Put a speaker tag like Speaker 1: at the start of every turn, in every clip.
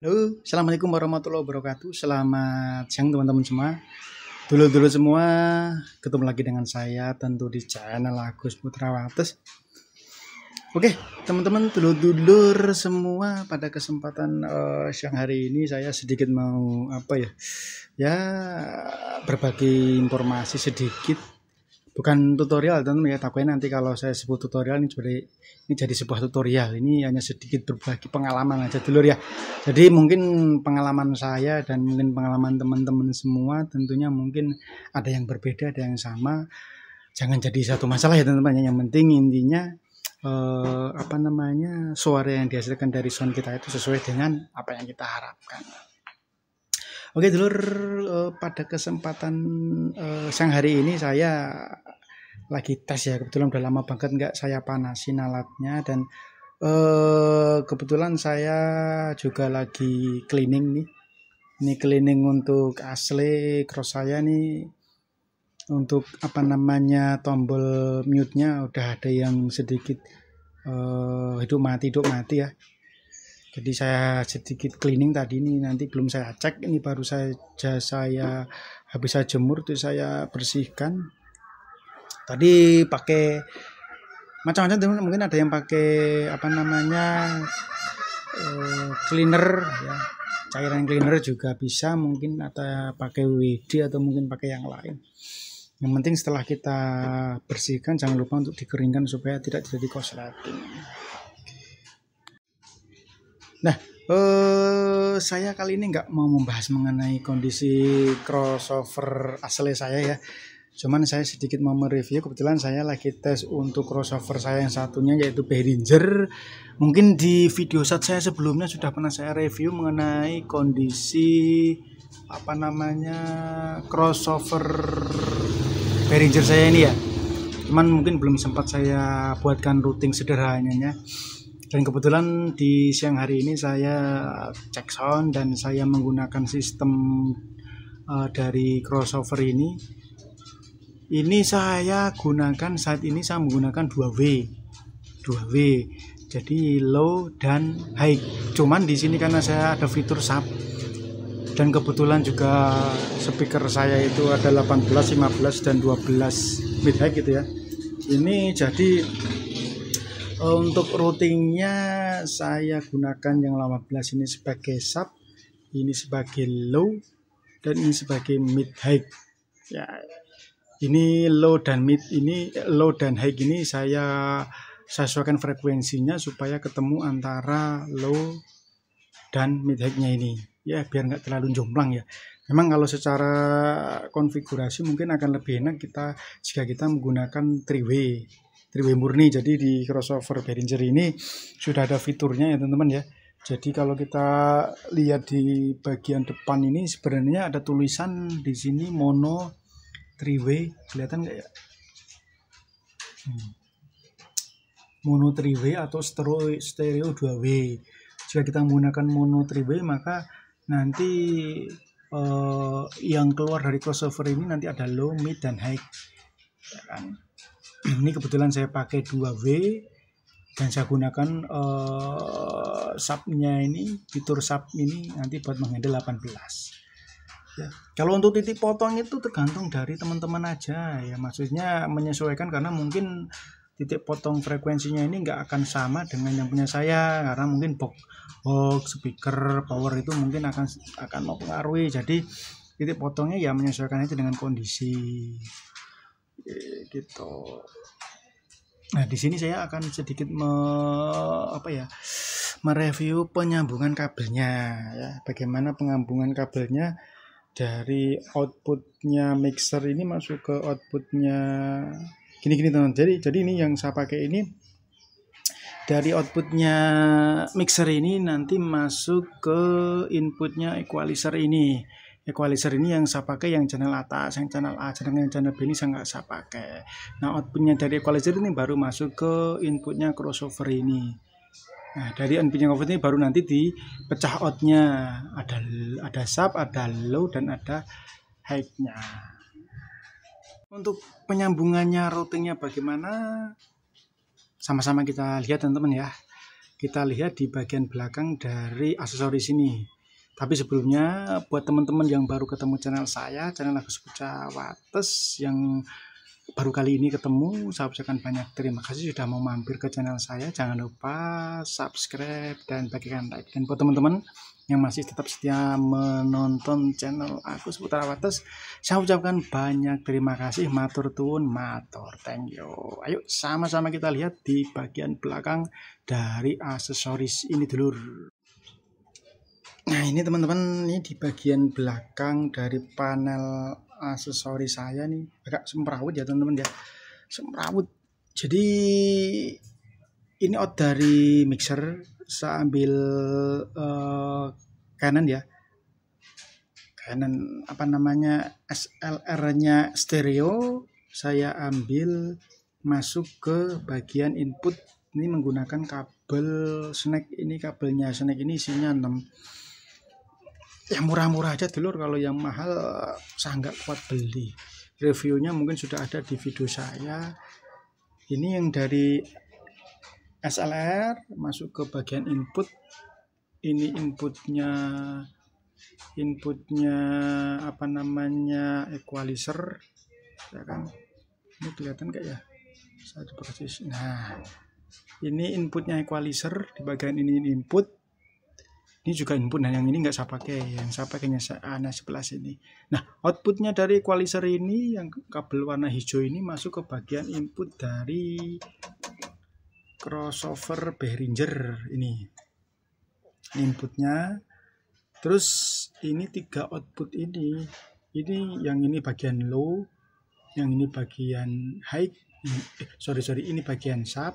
Speaker 1: Halo, assalamualaikum warahmatullahi wabarakatuh. Selamat siang teman-teman semua. Dulur-dulur semua, ketemu lagi dengan saya tentu di channel Agus Putra Wates. Oke, teman-teman dulur-dulur semua, pada kesempatan siang hari ini saya sedikit mau ya berbagi informasi sedikit. Bukan tutorial teman-teman ya, takutnya nanti kalau saya sebut tutorial ini jadi sebuah tutorial. Ini hanya sedikit berbagi pengalaman aja dulur ya. Jadi mungkin pengalaman saya dan mungkin pengalaman teman-teman semua tentunya mungkin ada yang berbeda, ada yang sama. Jangan jadi satu masalah ya teman-teman. Yang penting intinya suara yang dihasilkan dari sound kita itu sesuai dengan apa yang kita harapkan. Oke dulur, pada kesempatan siang hari ini saya lagi tes ya, kebetulan udah lama banget nggak saya panasin alatnya, dan kebetulan saya juga lagi cleaning nih. Ini cleaning untuk asli cross saya nih, untuk tombol mute-nya udah ada yang sedikit hidup mati ya. Jadi saya sedikit cleaning tadi ini, nanti belum saya cek, ini baru saja saya habis saya jemur itu saya bersihkan. Tadi pakai macam-macam teman, mungkin ada yang pakai cleaner ya, cairan cleaner juga bisa, mungkin atau pakai WD atau mungkin pakai yang lain. Yang penting setelah kita bersihkan jangan lupa untuk dikeringkan supaya tidak terjadi korsleting. Nah, saya kali ini nggak mau membahas mengenai kondisi crossover asli saya ya. Cuman saya sedikit mau mereview, kebetulan saya lagi tes untuk crossover saya yang satunya yaitu Behringer. Mungkin di video saya sebelumnya sudah pernah saya review mengenai kondisi crossover Behringer saya ini ya. Cuman mungkin belum sempat saya buatkan routing sederhananya. Dan kebetulan di siang hari ini saya cek sound dan saya menggunakan sistem dari crossover ini. Ini saya gunakan saat ini, saya menggunakan 2W. Jadi low dan high. Cuman di sini karena saya ada fitur sub, dan kebetulan juga speaker saya itu ada 18, 15 dan 12 mid high gitu ya. Ini jadi untuk routingnya saya gunakan yang 18 ini sebagai sub, ini sebagai low, dan ini sebagai mid high. Ya, ini low dan high ini saya sesuaikan frekuensinya supaya ketemu antara low dan mid high-nya ini. Ya, biar nggak terlalu jomplang ya. Memang kalau secara konfigurasi mungkin akan lebih enak jika kita menggunakan 3W murni. Jadi di crossover Behringer ini sudah ada fiturnya ya teman-teman ya. Jadi kalau kita lihat di bagian depan ini sebenarnya ada tulisan di sini mono 3W, kelihatan nggak ya? Mono 3W atau stereo 2W. Jika kita menggunakan mono 3W maka nanti yang keluar dari crossover ini nanti ada low, mid, dan high ya kan? Ini kebetulan saya pakai 2W dan saya gunakan subnya ini, fitur sub ini nanti buat menghandle 18 ya. Kalau untuk titik potong itu tergantung dari teman-teman aja ya, maksudnya menyesuaikan, karena mungkin titik potong frekuensinya ini nggak akan sama dengan yang punya saya, karena mungkin box, speaker, power itu mungkin akan mempengaruhi. Jadi titik potongnya ya menyesuaikan aja dengan kondisi gitu. Nah, di sini saya akan sedikit mereview penyambungan kabelnya ya. Bagaimana penyambungan kabelnya dari outputnya mixer ini masuk ke outputnya gini teman. Jadi ini yang saya pakai ini dari outputnya mixer ini nanti masuk ke inputnya equalizer ini. Equalizer ini yang saya pakai yang channel atas, yang channel A, sedangkan yang channel B ini saya nggak saya pakai. Nah, outputnya dari equalizer ini baru masuk ke inputnya crossover ini. Nah, dari inputnya crossover ini baru nanti dipecah outnya, ada sub, ada low, dan ada high-nya. Untuk penyambungannya, routingnya bagaimana? Sama-sama kita lihat teman-teman ya. Kita lihat di bagian belakang dari aksesoris ini. Tapi sebelumnya buat teman-teman yang baru ketemu channel saya, channel Agus Pucawates, yang baru kali ini ketemu, saya ucapkan banyak terima kasih sudah mau mampir ke channel saya. Jangan lupa subscribe dan bagikan like. Dan buat teman-teman yang masih tetap setia menonton channel Agus Pucawates, saya ucapkan banyak terima kasih, matur tuwun, matur thank you. Ayo sama-sama kita lihat di bagian belakang dari aksesoris ini dulu. Nah ini teman-teman, ini di bagian belakang dari panel aksesoris saya nih, agak semrawut ya teman-teman ya, semrawut. Jadi ini out dari mixer, saya ambil Canon ya, Canon apa namanya, SLR-nya stereo, saya ambil masuk ke bagian input. Ini menggunakan kabel snack, ini kabelnya snack ini isinya 6. Yang murah-murah aja dulur, kalau yang mahal saya nggak kuat beli. Reviewnya mungkin sudah ada di video saya. Ini yang dari SLR masuk ke bagian input. Ini inputnya apa namanya, equalizer ya kan, ini kelihatan nggak ya, saya coba kasih. Nah ini inputnya equalizer, di bagian ini input. Ini juga input, nah yang ini nggak saya pakai, yang saya pakainya sebelah sini. Nah outputnya dari equalizer ini, yang kabel warna hijau ini masuk ke bagian input dari crossover Behringer ini inputnya. Terus ini 3 output ini yang ini bagian low, yang ini bagian high, ini bagian sub,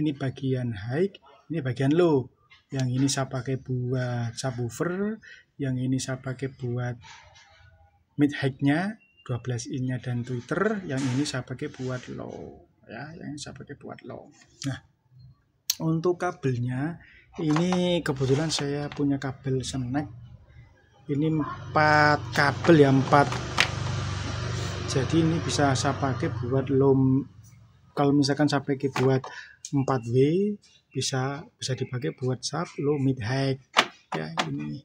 Speaker 1: ini bagian high, ini bagian low. Yang ini saya pakai buat subwoofer, yang ini saya pakai buat mid high-nya 12 in-nya dan tweeter, yang ini saya pakai buat low ya, yang ini saya pakai buat low. Nah untuk kabelnya ini kebetulan saya punya kabel snack, ini 4 kabel ya, 4. Jadi ini bisa saya pakai buat low. Kalau misalkan saya pakai buat 4W, bisa dipakai buat sub, low, mid, high ya ini.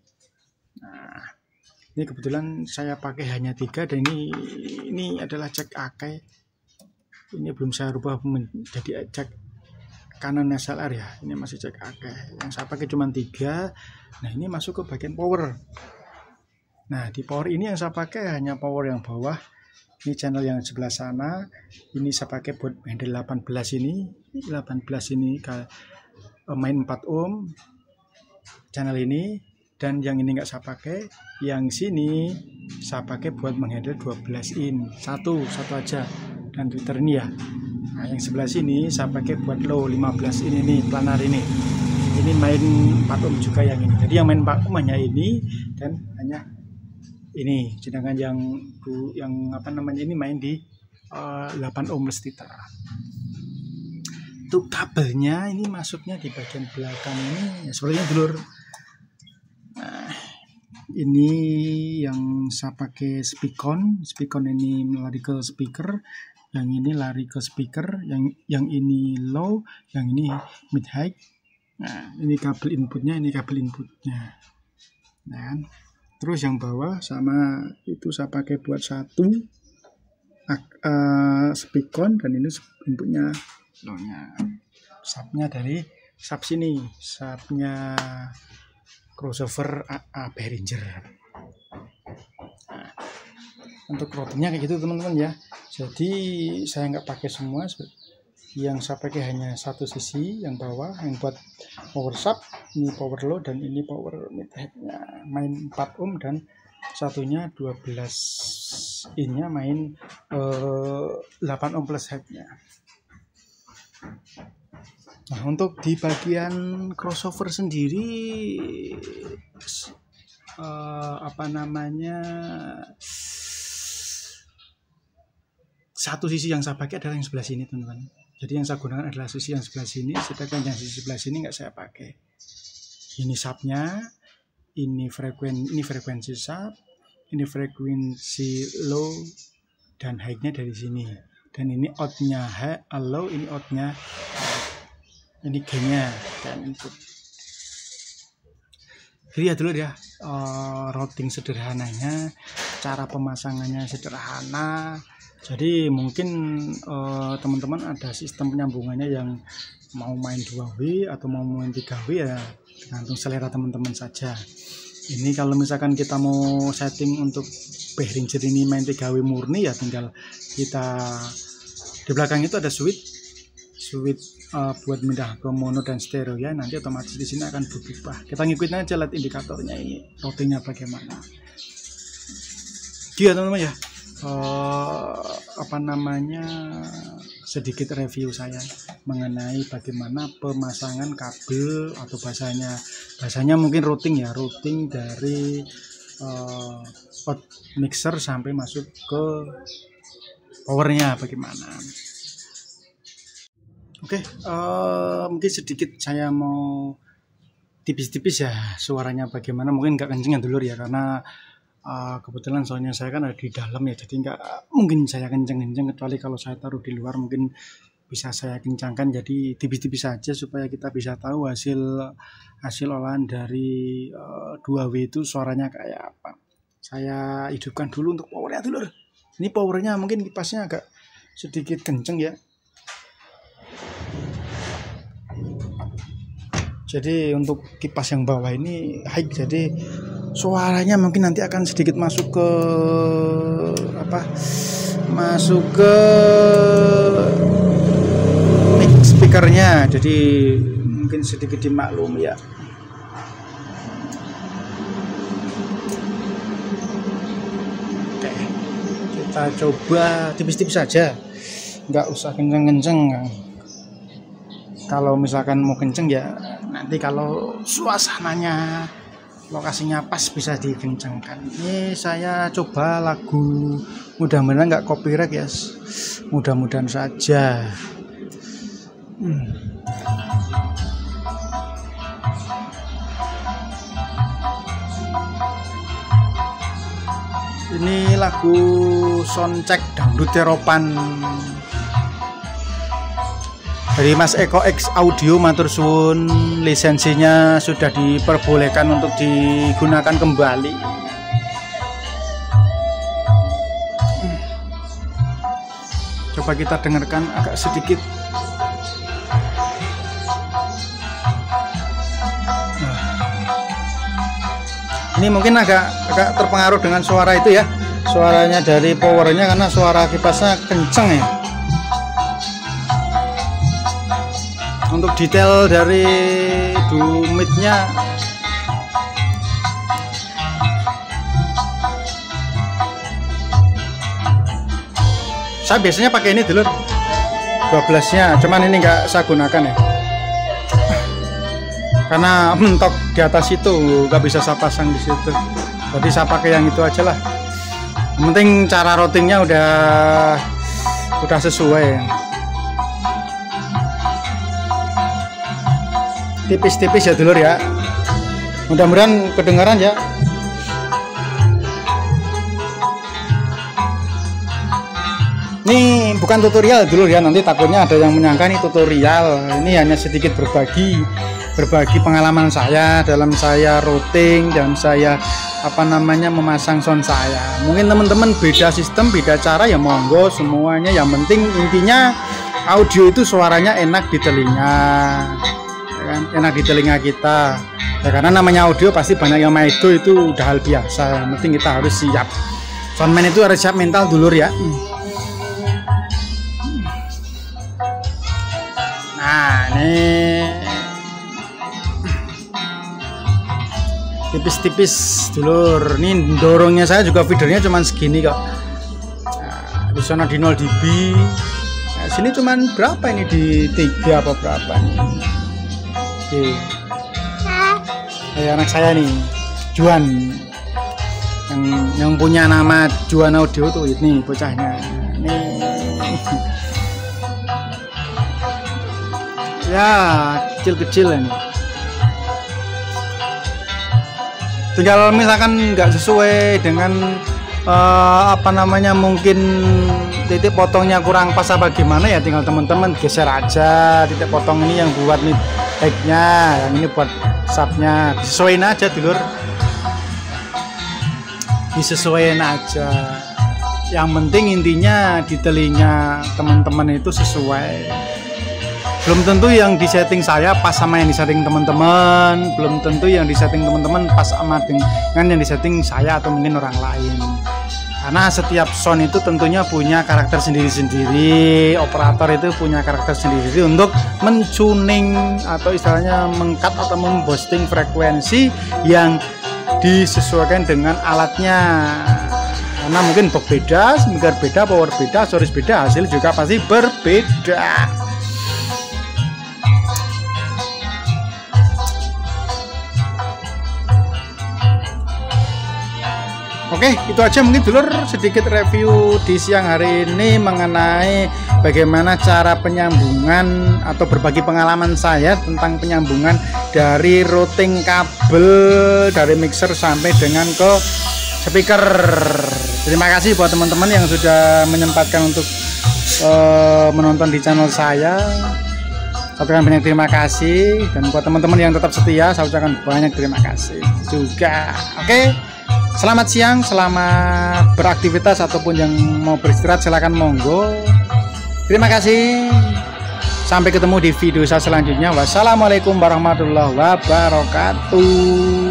Speaker 1: Nah ini kebetulan saya pakai hanya 3, dan ini adalah cek akai. Ini belum saya rubah menjadi cek Canon SLR ya, ini masih cek akai. Yang saya pakai cuma 3. Nah ini masuk ke bagian power. Nah di power ini yang saya pakai hanya power yang bawah. Ini channel yang sebelah sana, ini saya pakai buat handle 18 ini main 4 ohm channel ini. Dan yang ini nggak saya pakai, yang sini saya pakai buat menghandle 12 in, satu aja, dan tweeter ini ya. Nah yang sebelah sini saya pakai buat low 15 in, ini planar ini main 4 ohm juga yang ini. Jadi yang main 4 ohm hanya ini dan hanya ini, sedangkan yang apa namanya ini main di 8 ohm splitter. Untuk kabelnya ini masuknya di bagian belakang ini ya, seperti ini dulur. Nah ini yang saya pakai Spicon ini lari ke speaker, yang ini lari ke speaker, yang ini low, yang ini mid high. Nah ini kabel inputnya, nah terus yang bawah sama itu saya pakai buat 1 Spicon, dan ini inputnya low-nya. Subnya dari sub sini, subnya crossover Behringer. Nah, untuk routingnya kayak gitu teman-teman ya. Jadi saya nggak pakai semua, yang saya pakai hanya 1 sisi yang bawah, yang buat power sub, ini power low, dan ini power mid head-nya main 4 ohm, dan satunya 12 in-nya main 8 ohm plus head-nya. Nah untuk di bagian crossover sendiri apa namanya, 1 sisi yang saya pakai adalah yang sebelah sini teman-teman. Jadi yang saya gunakan adalah sisi yang sebelah sini, sedangkan yang sisi sebelah sini nggak saya pakai. Ini subnya, ini frekuensi sub, ini frekuensi low dan high-nya dari sini. Dan ini out-nya low, ini out-nya, ini gain-nya dan input. Jadi ya dulu ya, routing sederhananya, cara pemasangannya sederhana. Jadi mungkin teman-teman ada sistem penyambungannya yang mau main 2W atau mau main 3W ya tergantung selera teman-teman saja. Ini kalau misalkan kita mau setting untuk Behringer ini main 3W murni ya tinggal kita di belakang itu ada switch buat pindah ke mono dan stereo ya, nanti otomatis di sini akan berubah. Kita ngikutin aja lihat indikatornya ini routingnya bagaimana. Dia teman-teman ya, sedikit review saya mengenai bagaimana pemasangan kabel atau bahasanya mungkin routing dari out mixer sampai masuk ke powernya bagaimana. Oke, mungkin sedikit saya mau tipis-tipis ya suaranya bagaimana, mungkin nggak kenceng ya dulur ya, karena kebetulan soalnya saya kan ada di dalam ya, jadi nggak mungkin saya kenceng-kenceng, kecuali kalau saya taruh di luar mungkin bisa saya kencangkan. Jadi tipis-tipis saja supaya kita bisa tahu hasil olahan dari 2W itu suaranya kayak apa. Saya hidupkan dulu untuk powernya dulur. Ini powernya mungkin kipasnya agak sedikit kenceng ya. Jadi untuk kipas yang bawah ini high, jadi suaranya mungkin nanti akan sedikit masuk ke mic speakernya, jadi mungkin sedikit dimaklum ya. Oke, kita coba tipis-tipis saja, nggak usah kenceng-kenceng. Kalau misalkan mau kenceng ya nanti kalau suasananya lokasinya pas bisa dikencangkan. Ini saya coba lagu, mudah-mudahan nggak copyright ya, mudah-mudahan saja. Ini lagu soundcheck dangdut teropan dari Mas Eko X Audio, matur suwun, lisensinya sudah diperbolehkan untuk digunakan kembali. Coba kita dengarkan agak sedikit. Ini mungkin agak terpengaruh dengan suara itu ya, suaranya dari powernya, karena suara kipasnya kenceng ya. Untuk detail dari dumit-nya saya biasanya pakai ini dulu 12-nya, cuman ini nggak saya gunakan ya, karena mentok di atas itu nggak bisa saya pasang di situ, jadi saya pakai yang itu aja lah. Yang penting cara routingnya udah sesuai. Tipis-tipis ya dulur ya, mudah-mudahan kedengaran ya. Ini bukan tutorial dulur ya, nanti takutnya ada yang menyangka ini tutorial. Ini hanya sedikit berbagi pengalaman saya dalam saya routing dan saya memasang sound saya. Mungkin teman-teman beda sistem, beda cara ya monggo semuanya, yang penting intinya audio itu suaranya enak di telinga. Kan, enak di telinga kita ya, karena namanya audio pasti banyak yang maido, itu udah hal biasa. Yang penting kita harus siap, soundman itu harus siap mental dulur ya. Nah ini tipis-tipis dulur, ini dorongnya saya juga feedernya cuman segini kok. Nah, di sana di 0 dB, nah, sini cuman berapa ini, di 3 apa berapa nih. Anak saya nih Juan, yang punya nama Juan Audio tuh, ini bocahnya nih. Ya kecil-kecil ini, tinggal misalkan nggak sesuai dengan apa namanya, mungkin titik potongnya kurang pas apa gimana ya, tinggal teman-teman geser aja titik potong ini yang buat mid high-nya, yang ini buat subnya, disesuaiin aja dulur, disesuaiin aja. Yang penting intinya di telinga teman-teman itu sesuai. Belum tentu yang disetting saya pas sama yang disetting teman-teman, belum tentu yang disetting teman-teman pas sama dengan yang disetting saya atau mungkin orang lain. Karena setiap sound itu tentunya punya karakter sendiri-sendiri, operator itu punya karakter sendiri untuk mentuning atau istilahnya mengcut atau memboosting frekuensi yang disesuaikan dengan alatnya. Karena mungkin box beda, speaker beda, power beda, source beda, hasil juga pasti berbeda. Oke, itu aja mungkin dulur sedikit review di siang hari ini mengenai bagaimana cara penyambungan atau berbagi pengalaman saya tentang penyambungan dari routing kabel dari mixer sampai dengan ke speaker. Terima kasih buat teman-teman yang sudah menyempatkan untuk menonton di channel saya. Saya ucapkan banyak terima kasih, dan buat teman-teman yang tetap setia saya ucapkan banyak terima kasih juga. Oke. Selamat siang, selamat beraktivitas ataupun yang mau beristirahat silakan monggo. Terima kasih. Sampai ketemu di video saya selanjutnya. Wassalamualaikum warahmatullahi wabarakatuh.